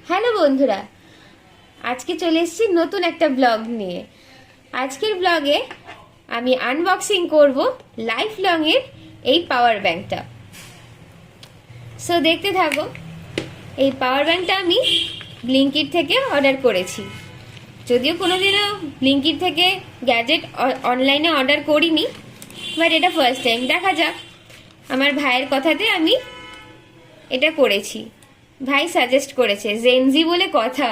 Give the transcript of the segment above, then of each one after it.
Hello বন্ধুরা, আজকে চলে এসেছি নতুন একটা ব্লগ নিয়ে। আজকের ব্লগে আমি আনবক্সিং করব লাইফ লং এর এই পাওয়ার ব্যাংকটা। সো দেখতে থাকো। এই পাওয়ার ব্যাংকটা আমি ব্লিঙ্কিট থেকে অর্ডার করেছি। যদিও কোনোদিনও ব্লিঙ্কিট থেকে গ্যাজেট অনলাইনে অর্ডার করিনি, বাট এটা ফার্স্ট টাইম। দেখা যাক, আমার ভাইয়ের কথাতে আমি এটা করেছি। ভাই সাজেস্ট করেছে, জেনজি বলে কথা।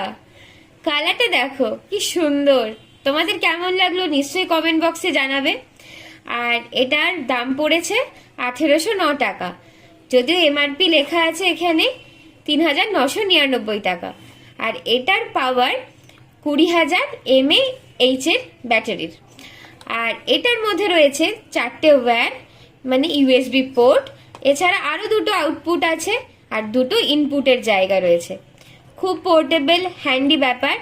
কালারটা দেখো কি সুন্দর। তোমাদের কেমন লাগলো নিশ্চয়ই কমেন্ট বক্সে জানাবে। আর এটার দাম পড়েছে 1809 টাকা, যদিও এমআরপি লেখা আছে এখানে 3999 টাকা। আর এটার পাওয়ার 20,000 mAh এর ব্যাটারির। আর এটার মধ্যে রয়েছে 4টে ওয়্যার, মানে ইউএসবি পোর্ট। এছাড়া আরও 2টো আউটপুট আছে আর 2টো ইনপুটের জায়গা রয়েছে। খুব পোর্টেবল, হ্যান্ডি ব্যাপার।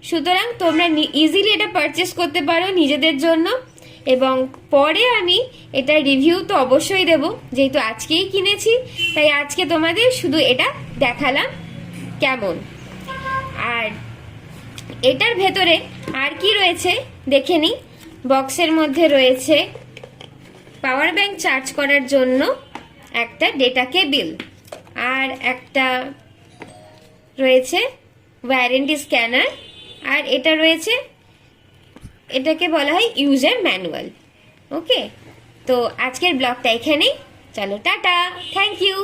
সুতরাং তোমরা ইজিলি এটা পারচেস করতে পারো নিজেদের জন্য। এবং পরে আমি এটা রিভিউ তো অবশ্যই দেব, যেহেতু আজকেই কিনেছি, তাই আজকে তোমাদের শুধু এটা দেখালাম কেমন। আর এটার ভেতরে আর কি রয়েছে দেখে নিই। বক্সের মধ্যে রয়েছে পাওয়ার ব্যাংক চার্জ করার জন্য একটা ডেটা কেবিল, আর একটা রয়েছে ওয়ারেন্টি স্ক্যানার, আর এটা রয়েছে, এটাকে বলা হয় ইউজার ম্যানুয়াল। ওকে, তো আজকের ব্লগটা এখানেই। চলো টাটা, থ্যাংক ইউ।